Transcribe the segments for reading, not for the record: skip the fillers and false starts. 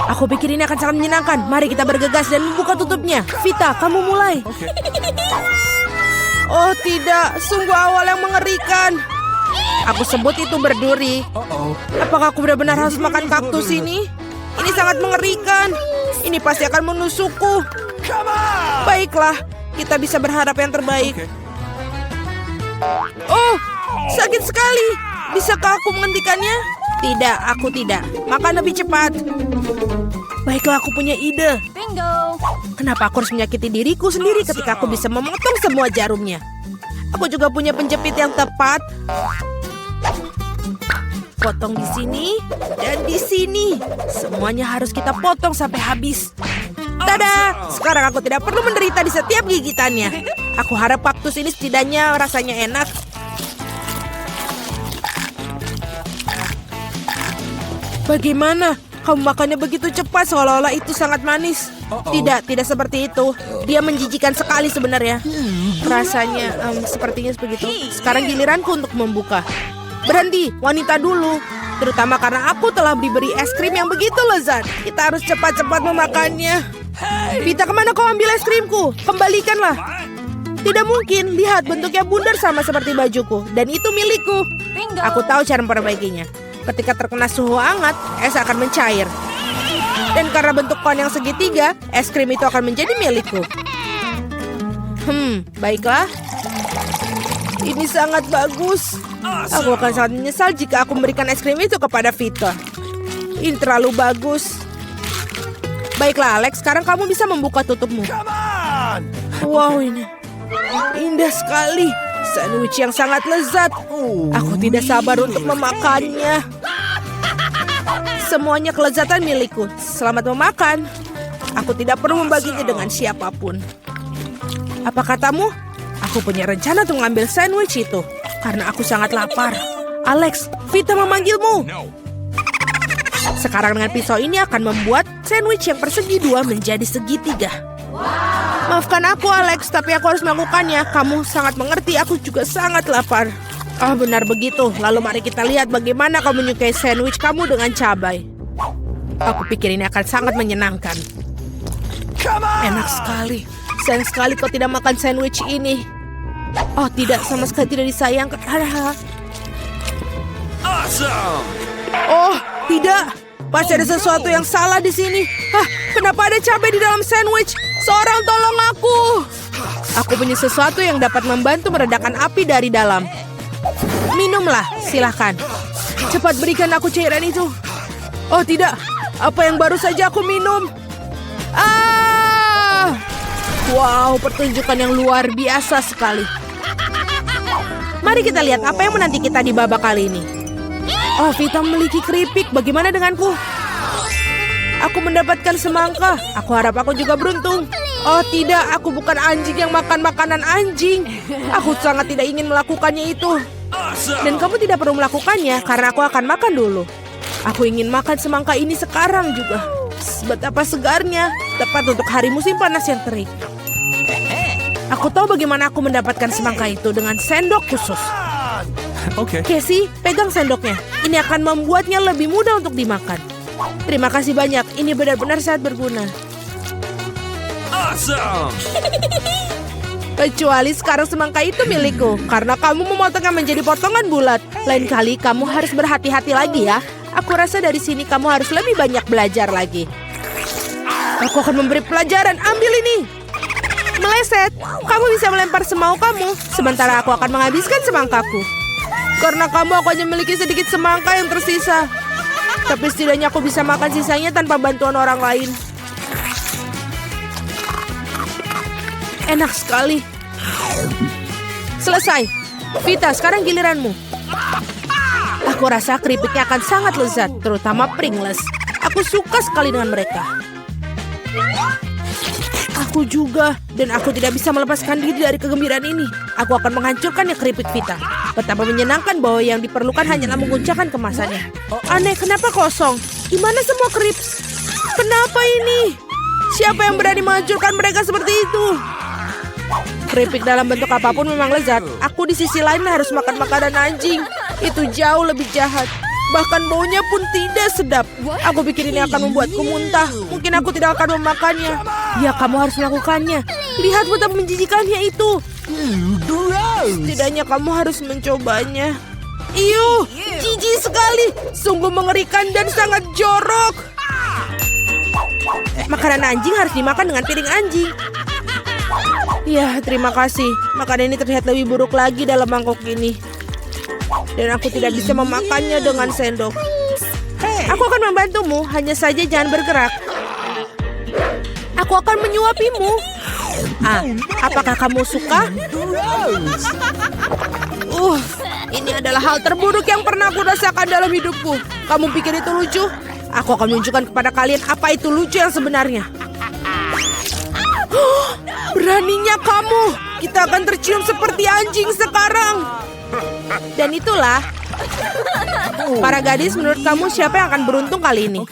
Aku pikir ini akan sangat menyenangkan. Mari kita bergegas dan membuka tutupnya. Vita, kamu mulai. Oh tidak, sungguh awal yang mengerikan. Aku sebut itu berduri. Apakah aku benar-benar harus makan kaktus ini? Ini sangat mengerikan. Ini pasti akan menusukku. Baiklah, kita bisa berharap yang terbaik. Oh, sakit sekali. Bisakah aku menghentikannya? Tidak, aku tidak. Makan lebih cepat. Baiklah, aku punya ide. Bingo. Kenapa aku harus menyakiti diriku sendiri ketika aku bisa memotong semua jarumnya? Aku juga punya penjepit yang tepat. Potong di sini dan di sini. Semuanya harus kita potong sampai habis. Tada! Sekarang aku tidak perlu menderita di setiap gigitannya. Aku harap kaktus ini setidaknya rasanya enak. Bagaimana? Kamu makannya begitu cepat seolah-olah itu sangat manis. Tidak seperti itu. Dia menjijikan sekali sebenarnya. Rasanya sepertinya begitu. Sekarang giliranku untuk membuka. Berhenti, wanita dulu. Terutama karena aku telah diberi es krim yang begitu lezat. Kita harus cepat-cepat memakannya. Vita, kemana kau ambil es krimku? Kembalikanlah. Tidak mungkin, lihat bentuknya bundar sama seperti bajuku. Dan itu milikku. Bingo. Aku tahu cara memperbaikinya. Ketika terkena suhu hangat, es akan mencair. Dan karena bentuk kon yang segitiga, es krim itu akan menjadi milikku. Baiklah. Ini sangat bagus. Aku akan sangat menyesal jika aku memberikan es krim itu kepada Vita. Ini terlalu bagus. Baiklah, Alex, sekarang kamu bisa membuka tutupmu. Wow, ini indah sekali. Sandwich yang sangat lezat. Aku tidak sabar untuk memakannya. Semuanya kelezatan milikku. Selamat memakan. Aku tidak perlu membaginya dengan siapapun. Apa katamu? Aku punya rencana untuk mengambil sandwich itu. Karena aku sangat lapar. Alex, Vita memanggilmu. Sekarang dengan pisau ini akan membuat sandwich yang persegi dua menjadi segitiga. Maafkan aku, Alex, tapi aku harus melakukannya. Kamu sangat mengerti, aku juga sangat lapar. Oh, benar begitu. Lalu mari kita lihat bagaimana kau menyukai sandwich kamu dengan cabai. Aku pikir ini akan sangat menyenangkan. Enak sekali. Sayang sekali kau tidak makan sandwich ini. Oh, tidak, sama sekali tidak disayangkan. Oh, tidak. Pasti ada sesuatu yang salah di sini. Kenapa ada cabai di dalam sandwich? Seorang tolong aku. Aku punya sesuatu yang dapat membantu meredakan api dari dalam. Minumlah, silahkan. Cepat berikan aku cairan itu. Oh tidak, apa yang baru saja aku minum? Wow, pertunjukan yang luar biasa sekali. Mari kita lihat apa yang menanti kita di babak kali ini. Oh, Vita memiliki keripik. Bagaimana denganku? Aku mendapatkan semangka. Aku harap aku juga beruntung. Oh tidak, aku bukan anjing yang makan makanan anjing. Aku sangat tidak ingin melakukannya itu. Dan kamu tidak perlu melakukannya karena aku akan makan dulu. Aku ingin makan semangka ini sekarang juga. Betapa segarnya. Tepat untuk hari musim panas yang terik. Aku tahu bagaimana aku mendapatkan semangka itu dengan sendok khusus. Casey, pegang sendoknya. Ini akan membuatnya lebih mudah untuk dimakan. Terima kasih banyak. Ini benar-benar sangat berguna. Kecuali sekarang semangka itu milikku. Karena kamu memotongnya menjadi potongan bulat. Lain kali kamu harus berhati-hati lagi ya. Aku rasa dari sini kamu harus lebih banyak belajar lagi. Aku akan memberi pelajaran. Ambil ini. Meleset. Kamu bisa melempar semau kamu. Sementara aku akan menghabiskan semangkaku. Karena kamu aku hanya memiliki sedikit semangka yang tersisa. Tapi setidaknya aku bisa makan sisanya tanpa bantuan orang lain. Enak sekali. Selesai. Vita, sekarang giliranmu. Aku rasa keripiknya akan sangat lezat, terutama Pringles. Aku suka sekali dengan mereka. Aku juga, dan aku tidak bisa melepaskan diri dari kegembiraan ini. Aku akan menghancurkannya keripik Vita. Betapa menyenangkan bahwa yang diperlukan hanyalah menguncangkan kemasannya. Aneh, kenapa kosong? Gimana semua krips? Kenapa ini? Siapa yang berani menghancurkan mereka seperti itu? Keripik dalam bentuk apapun memang lezat. Aku di sisi lain harus makan makanan anjing. Itu jauh lebih jahat. Bahkan baunya pun tidak sedap. Aku pikir ini akan membuatku muntah. Mungkin aku tidak akan memakannya. Ya, kamu harus melakukannya. Lihat betapa menjijikannya itu. Setidaknya kamu harus mencobanya. Iuh, jijik sekali. Sungguh mengerikan dan sangat jorok. Makanan anjing harus dimakan dengan piring anjing. Ya, terima kasih. Makanan ini terlihat lebih buruk lagi dalam mangkok ini. Dan aku tidak bisa memakannya dengan sendok. Aku akan membantumu, hanya saja jangan bergerak. Aku akan menyuapimu. Apakah kamu suka? Ini adalah hal terburuk yang pernah aku rasakan dalam hidupku. Kamu pikir itu lucu? Aku akan menunjukkan kepada kalian apa itu lucu yang sebenarnya. Beraninya kamu. Kita akan tercium seperti anjing sekarang. Dan itulah. Para gadis, menurut kamu siapa yang akan beruntung kali ini?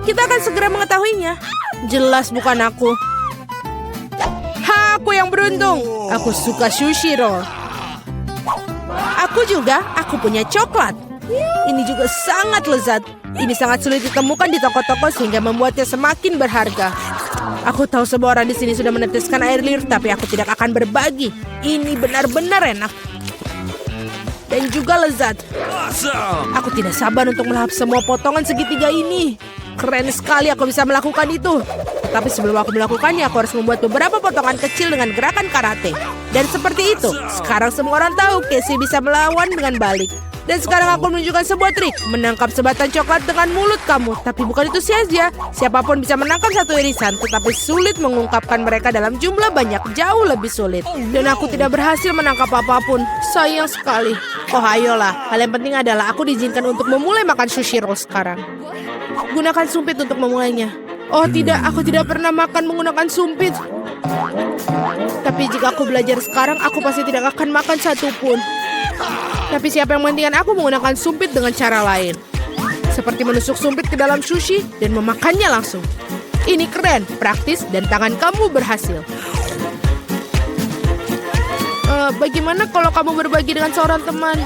Kita akan segera mengetahuinya. Jelas bukan aku. Aku yang beruntung. Aku suka sushi roll. Aku juga, aku punya coklat. Ini juga sangat lezat. Ini sangat sulit ditemukan di toko-toko sehingga membuatnya semakin berharga. Aku tahu semua orang di sini sudah meneteskan air liur, tapi aku tidak akan berbagi. Ini benar-benar enak. Dan juga lezat. Aku tidak sabar untuk melahap semua potongan segitiga ini. Keren sekali aku bisa melakukan itu. Tetapi sebelum aku melakukannya, aku harus membuat beberapa potongan kecil dengan gerakan karate. Dan seperti itu, sekarang semua orang tahu Casey bisa melawan dengan balik. Dan sekarang aku menunjukkan sebuah trik. Menangkap sebatang coklat dengan mulut kamu. Tapi bukan itu saja. Siapapun bisa menangkap satu irisan. Tetapi sulit mengungkapkan mereka dalam jumlah banyak. Jauh lebih sulit. Dan aku tidak berhasil menangkap apapun. Sayang sekali. Oh ayolah. Hal yang penting adalah aku diizinkan untuk memulai makan sushi roll sekarang. Gunakan sumpit untuk memulainya. Oh tidak, aku tidak pernah makan menggunakan sumpit. Tapi jika aku belajar sekarang, aku pasti tidak akan makan satupun. Tapi siapa yang menghentikan aku menggunakan sumpit dengan cara lain? Seperti menusuk sumpit ke dalam sushi dan memakannya langsung. Ini keren, praktis, dan tangan kamu berhasil. Bagaimana kalau kamu berbagi dengan seorang teman?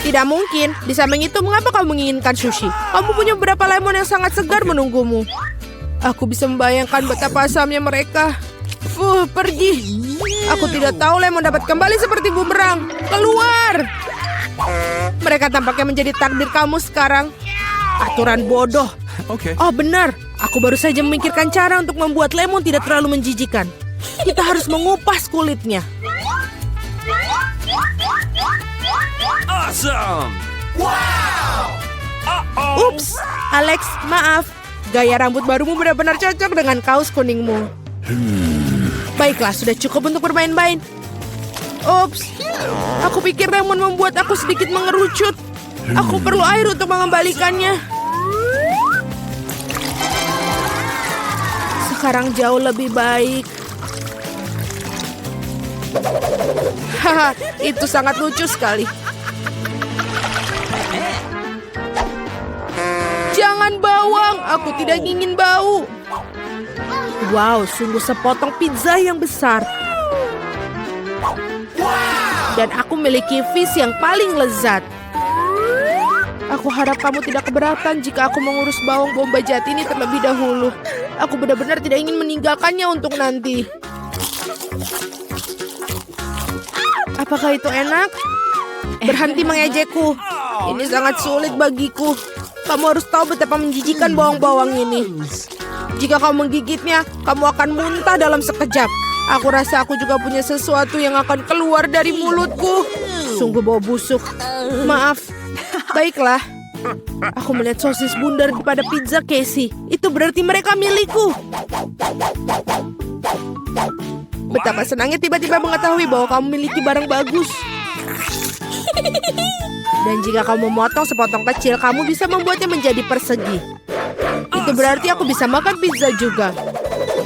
Tidak mungkin. Di samping itu, mengapa kamu menginginkan sushi? Kamu punya beberapa lemon yang sangat segar menunggumu. Aku bisa membayangkan betapa asamnya mereka. Pergi. Aku tidak tahu lemon dapat kembali seperti bumerang. Keluar. Mereka tampaknya menjadi takdir kamu sekarang. Aturan bodoh. Oh benar. Aku baru saja memikirkan cara untuk membuat lemon tidak terlalu menjijikan. Kita harus mengupas kulitnya. Awesome! Wow! Ups, Alex, maaf. Gaya rambut barumu benar-benar cocok dengan kaos kuningmu. Baiklah, sudah cukup untuk bermain-main. Ups, aku pikir lemon membuat aku sedikit mengerucut. Aku perlu air untuk mengembalikannya. Sekarang jauh lebih baik. Haha, itu sangat lucu sekali. Jangan bawang, aku tidak ingin bau. Wow, sungguh sepotong pizza yang besar. Dan aku memiliki fish yang paling lezat. Aku harap kamu tidak keberatan jika aku mengurus bawang bombay jahat ini terlebih dahulu. Aku benar-benar tidak ingin meninggalkannya untuk nanti. Apakah itu enak? Berhenti mengejekku. Ini sangat sulit bagiku. Kamu harus tahu betapa menjijikan bawang-bawang ini. Jika kamu menggigitnya, kamu akan muntah dalam sekejap. Aku rasa aku juga punya sesuatu yang akan keluar dari mulutku. Sungguh bau busuk. Maaf. Baiklah. Aku melihat sosis bundar pada pizza Casey. Itu berarti mereka milikku. Betapa senangnya tiba-tiba mengetahui bahwa kamu memiliki barang bagus. Dan jika kamu memotong sepotong kecil, kamu bisa membuatnya menjadi persegi. Itu berarti aku bisa makan pizza juga.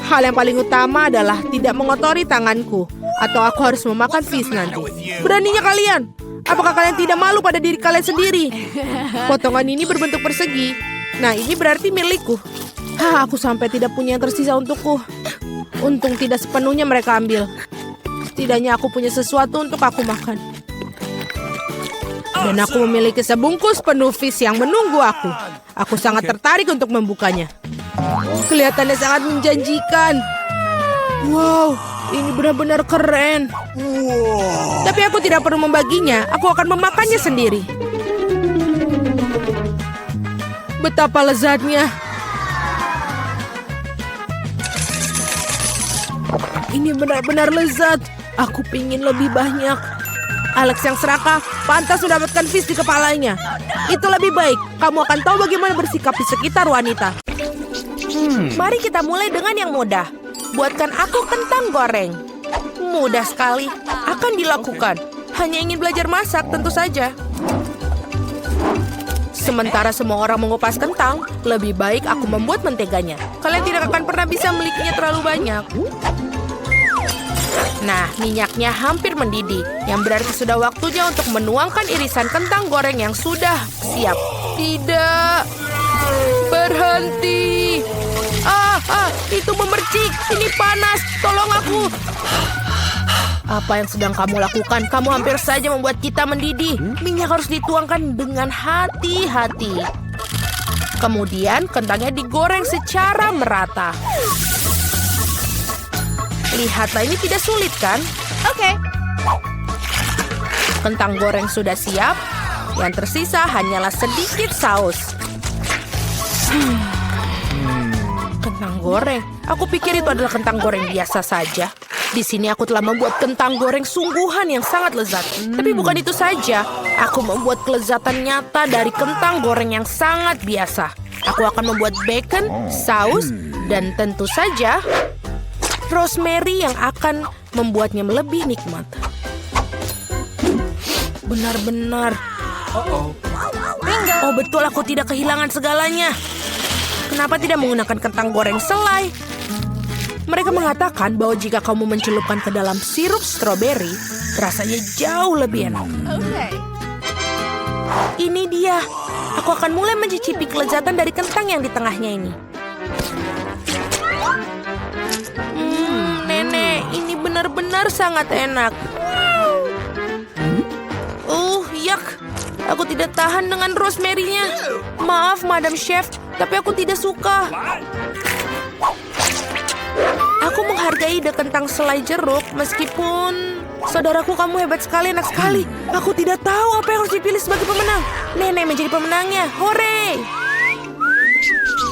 Hal yang paling utama adalah tidak mengotori tanganku. Atau aku harus memakan fish nanti. Beraninya kalian. Apakah kalian tidak malu pada diri kalian sendiri? Potongan ini berbentuk persegi. Nah, ini berarti milikku. Aku sampai tidak punya yang tersisa untukku. Untung tidak sepenuhnya mereka ambil. Setidaknya aku punya sesuatu untuk aku makan. Dan aku memiliki sebungkus penuh fish yang menunggu aku. Aku sangat tertarik untuk membukanya. Kelihatannya sangat menjanjikan. Wow, ini benar-benar keren. Tapi aku tidak perlu membaginya, aku akan memakannya sendiri. Betapa lezatnya. Ini benar-benar lezat. Aku pingin lebih banyak. Alex yang serakah, pantas mendapatkan fish di kepalanya. Itu lebih baik. Kamu akan tahu bagaimana bersikap di sekitar wanita. Mari kita mulai dengan yang mudah. Buatkan aku kentang goreng. Mudah sekali. Akan dilakukan. Hanya ingin belajar masak, tentu saja. Sementara semua orang mengupas kentang, lebih baik aku membuat menteganya. Kalian tidak akan pernah bisa memilikinya terlalu banyak. Nah, minyaknya hampir mendidih, yang berarti sudah waktunya untuk menuangkan irisan kentang goreng yang sudah siap. Tidak. Berhenti. Itu memercik. Ini panas. Tolong aku. Apa yang sedang kamu lakukan? Kamu hampir saja membuat kita mendidih. Minyak harus dituangkan dengan hati-hati. Kemudian kentangnya digoreng secara merata. Lihatlah, ini tidak sulit kan? Oke. Kentang goreng sudah siap. Yang tersisa hanyalah sedikit saus. Kentang goreng. Aku pikir itu adalah kentang goreng biasa saja. Di sini aku telah membuat kentang goreng sungguhan yang sangat lezat. Tapi bukan itu saja. Aku membuat kelezatan nyata dari kentang goreng yang sangat biasa. Aku akan membuat bacon, saus, dan tentu saja rosemary yang akan membuatnya lebih nikmat. Benar-benar. Oh betul, aku tidak kehilangan segalanya. Kenapa tidak menggunakan kentang goreng selai? Mereka mengatakan bahwa jika kamu mencelupkan ke dalam sirup stroberi, rasanya jauh lebih enak. Ini dia. Aku akan mulai mencicipi kelezatan dari kentang yang di tengahnya ini. Nenek, ini benar-benar sangat enak. Yak. Aku tidak tahan dengan rosemary-nya. Maaf, Madam Chef, tapi aku tidak suka. Aku menghargai ide kentang selai jeruk, meskipun... Saudaraku, kamu hebat sekali, enak sekali. Aku tidak tahu apa yang harus dipilih sebagai pemenang. Nenek menjadi pemenangnya. Hore!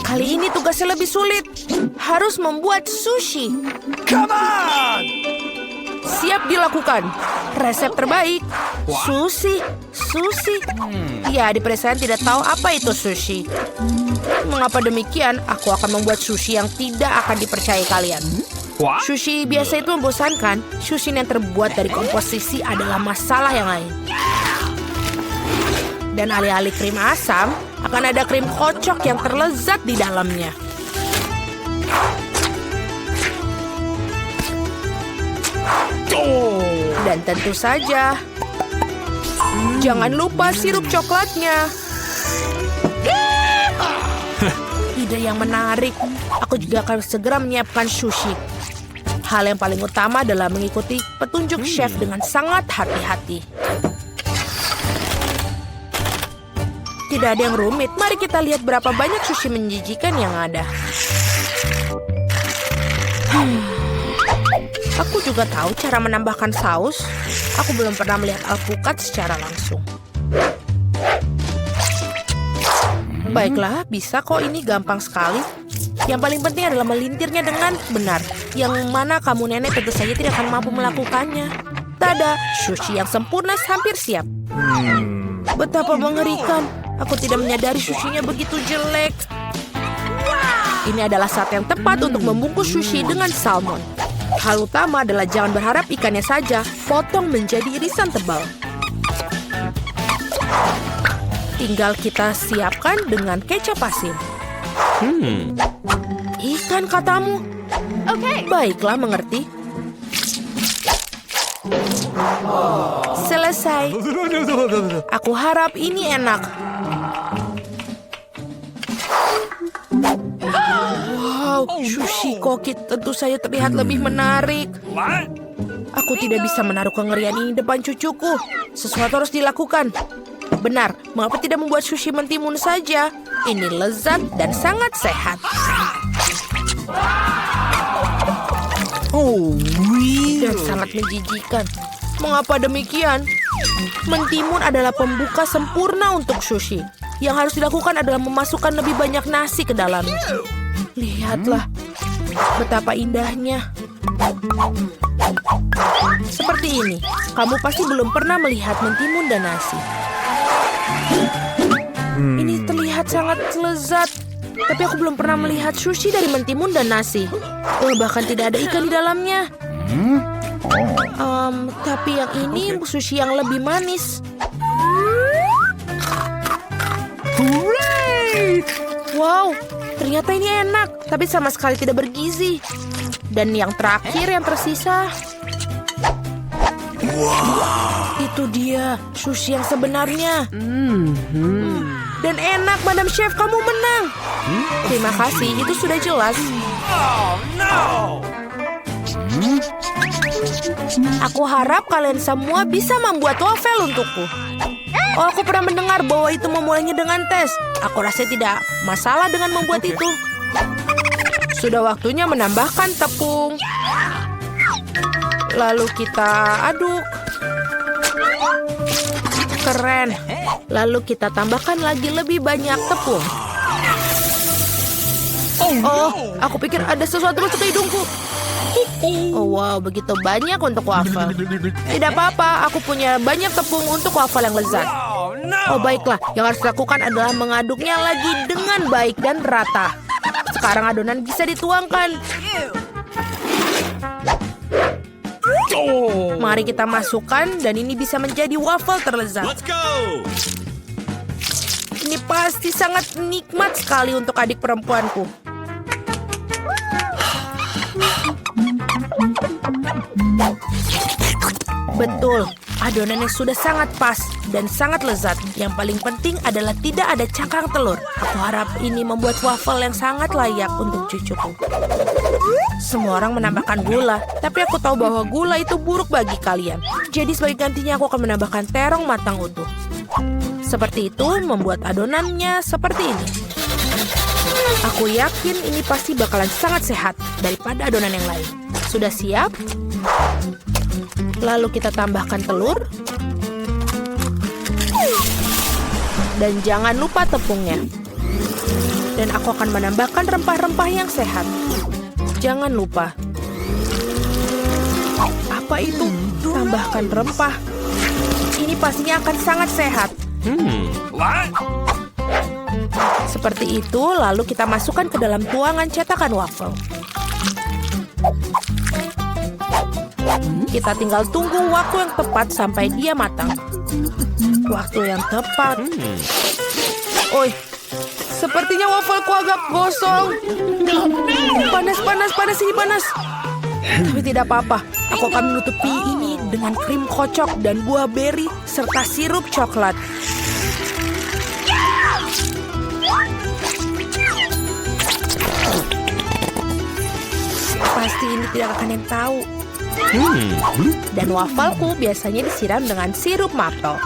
Kali ini tugasnya lebih sulit. Harus membuat sushi. Come on! Siap dilakukan. Resep terbaik. Sushi. Ya, di pedesaan tidak tahu apa itu sushi. Mengapa demikian? Aku akan membuat sushi yang tidak akan dipercayai kalian. Sushi biasa itu membosankan. Sushi yang terbuat dari komposisi adalah masalah yang lain. Dan alih-alih krim asam, akan ada krim kocok yang terlezat di dalamnya. Dan tentu saja, jangan lupa sirup coklatnya. Ide yang menarik. Aku juga akan segera menyiapkan sushi. Hal yang paling utama adalah mengikuti petunjuk chef dengan sangat hati-hati. Tidak ada yang rumit. Mari kita lihat berapa banyak sushi menjijikan yang ada. Aku juga tahu cara menambahkan saus. Aku belum pernah melihat alpukat secara langsung. Baiklah, bisa kok, ini gampang sekali. Yang paling penting adalah melintirnya dengan benar. Yang mana kamu nenek tentu saja tidak akan mampu melakukannya. Tada, sushi yang sempurna hampir siap. Betapa mengerikan. Aku tidak menyadari sushinya begitu jelek. Ini adalah saat yang tepat untuk membungkus sushi dengan salmon. Hal utama adalah jangan berharap ikannya saja, potong menjadi irisan tebal. Tinggal kita siapkan dengan kecap asin. Ikan katamu? Oke. Baiklah, mengerti. Selesai. Aku harap ini enak. Wow, sushi koki tentu saja terlihat lebih menarik. Aku tidak bisa menaruh kengerian ini depan cucuku. Sesuatu harus dilakukan. Benar, mengapa tidak membuat sushi mentimun saja? Ini lezat dan sangat sehat. Oh, Dan really? sangat menjijikan. Mengapa demikian? Mentimun adalah pembuka sempurna untuk sushi. Yang harus dilakukan adalah memasukkan lebih banyak nasi ke dalamnya. Lihatlah, betapa indahnya. Seperti ini, kamu pasti belum pernah melihat mentimun dan nasi. Ini terlihat sangat lezat. Tapi aku belum pernah melihat sushi dari mentimun dan nasi. Bahkan tidak ada ikan di dalamnya. Tapi yang ini sushi yang lebih manis. Hooray! Wow, ternyata ini enak, tapi sama sekali tidak bergizi. Dan yang terakhir yang tersisa. Itu dia, sushi yang sebenarnya. Dan enak, Madam Chef, kamu menang. Terima kasih, itu sudah jelas. Oh, no! Aku harap kalian semua bisa membuat waffle untukku. Oh, aku pernah mendengar bahwa itu memulainya dengan tes. Aku rasa tidak masalah dengan membuat itu. Sudah waktunya menambahkan tepung. Lalu kita aduk. Keren. Lalu kita tambahkan lagi lebih banyak tepung. Oh, aku pikir ada sesuatu masuk ke hidungku. Oh, wow, begitu banyak untuk waffle. Tidak apa-apa, aku punya banyak tepung untuk waffle yang lezat. Oh, no! Oh, baiklah. Yang harus dilakukan adalah mengaduknya lagi dengan baik dan rata. Sekarang adonan bisa dituangkan. Oh! Mari kita masukkan dan ini bisa menjadi waffle terlezat. Let's go! Ini pasti sangat nikmat sekali untuk adik perempuanku. Betul, adonannya sudah sangat pas dan sangat lezat. Yang paling penting adalah tidak ada cangkang telur. Aku harap ini membuat waffle yang sangat layak untuk cucuku. Semua orang menambahkan gula, tapi aku tahu bahwa gula itu buruk bagi kalian. Jadi sebagai gantinya aku akan menambahkan terong matang utuh. Seperti itu membuat adonannya seperti ini. Aku yakin ini pasti bakalan sangat sehat daripada adonan yang lain. Sudah siap? Lalu kita tambahkan telur. Dan jangan lupa tepungnya. Dan aku akan menambahkan rempah-rempah yang sehat. Jangan lupa. Apa itu? Tambahkan rempah. Ini pastinya akan sangat sehat. What? Seperti itu, lalu kita masukkan ke dalam tuangan cetakan waffle. Kita tinggal tunggu waktu yang tepat sampai dia matang. Waktu yang tepat. Oi, sepertinya waffleku agak gosong. Panas, panas, panas, ini panas. Tapi tidak apa-apa, aku akan menutupi ini dengan krim kocok dan buah beri serta sirup coklat. Pasti ini tidak akan yang tahu. Dan wafelku biasanya disiram dengan sirup maple.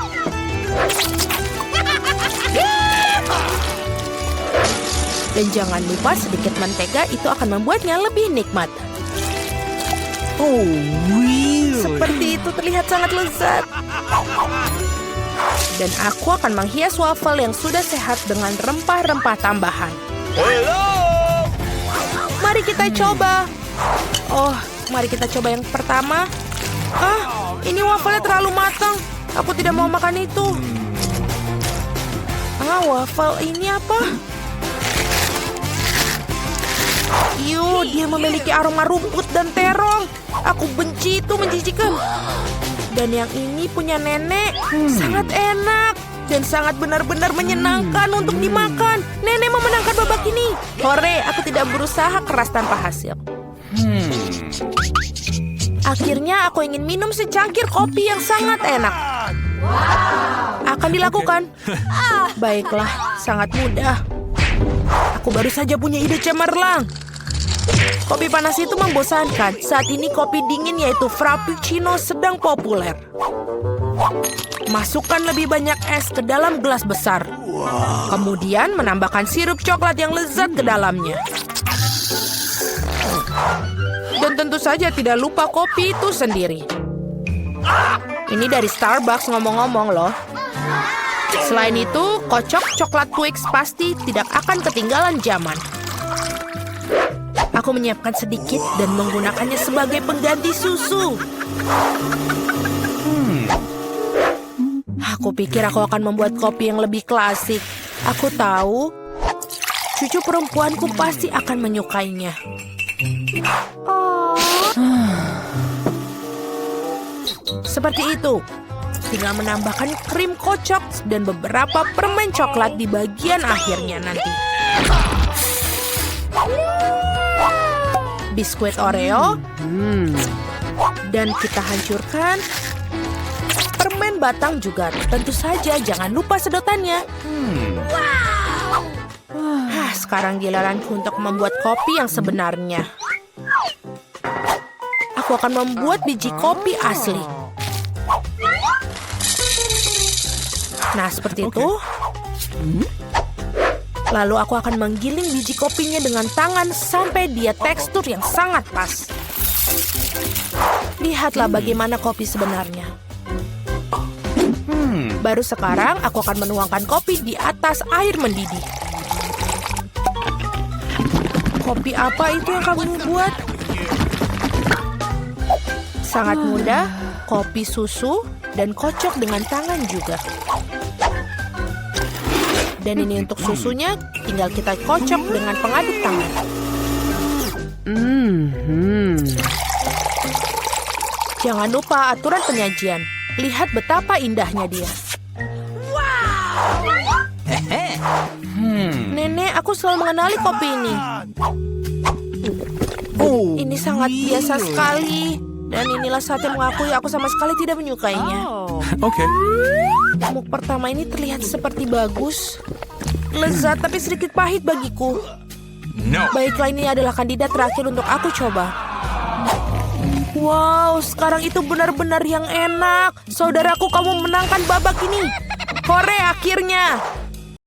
Dan jangan lupa sedikit mentega, itu akan membuatnya lebih nikmat. Oh, really? Seperti itu terlihat sangat lezat. Dan aku akan menghias waffle yang sudah sehat dengan rempah-rempah tambahan. Hello! Mari kita coba. Oh, mari kita coba yang pertama. Ini wafelnya terlalu matang. Aku tidak mau makan itu. Waffle ini apa? Dia memiliki aroma rumput dan terong. Aku benci itu, menjijikan. Dan yang ini punya nenek. Sangat enak. Dan sangat benar-benar menyenangkan untuk dimakan. Nenek memenangkan babak ini. Hore, aku tidak berusaha keras tanpa hasil. Akhirnya aku ingin minum secangkir kopi yang sangat enak. Akan dilakukan. Baiklah, sangat mudah. Aku baru saja punya ide cemerlang. Kopi panas itu membosankan. Saat ini kopi dingin yaitu Frappuccino sedang populer. Masukkan lebih banyak es ke dalam gelas besar. Kemudian menambahkan sirup coklat yang lezat ke dalamnya. Dan tentu saja tidak lupa kopi itu sendiri. Ini dari Starbucks ngomong-ngomong loh. Selain itu, kocok coklat Twix pasti tidak akan ketinggalan zaman. Aku menyiapkan sedikit dan menggunakannya sebagai pengganti susu. Aku pikir aku akan membuat kopi yang lebih klasik. Aku tahu, cucu perempuanku pasti akan menyukainya. Seperti itu. Tinggal menambahkan krim kocok dan beberapa permen coklat di bagian akhirnya nanti. Biskuit Oreo. Dan kita hancurkan permen batang juga. Tentu saja jangan lupa sedotannya. Sekarang giliranku untuk membuat kopi yang sebenarnya. Aku akan membuat biji kopi asli. Nah, seperti itu. Lalu aku akan menggiling biji kopinya dengan tangan sampai dia tekstur yang sangat pas. Lihatlah bagaimana kopi sebenarnya. Baru sekarang aku akan menuangkan kopi di atas air mendidih. Kopi apa itu yang kamu buat? Sangat mudah, kopi susu dan kocok dengan tangan juga. Dan ini untuk susunya, tinggal kita kocok dengan pengaduk tangan. Jangan lupa aturan penyajian. Lihat betapa indahnya dia. Nenek, aku selalu mengenali kopi ini. Ini sangat biasa sekali. Dan inilah saat yang mengakui aku sama sekali tidak menyukainya. Oke. Muk pertama ini terlihat seperti bagus. Lezat tapi sedikit pahit bagiku. No. Baiklah, ini adalah kandidat terakhir untuk aku coba. Wow, sekarang itu benar-benar yang enak. Saudaraku, kamu menangkan babak ini. Hore, akhirnya.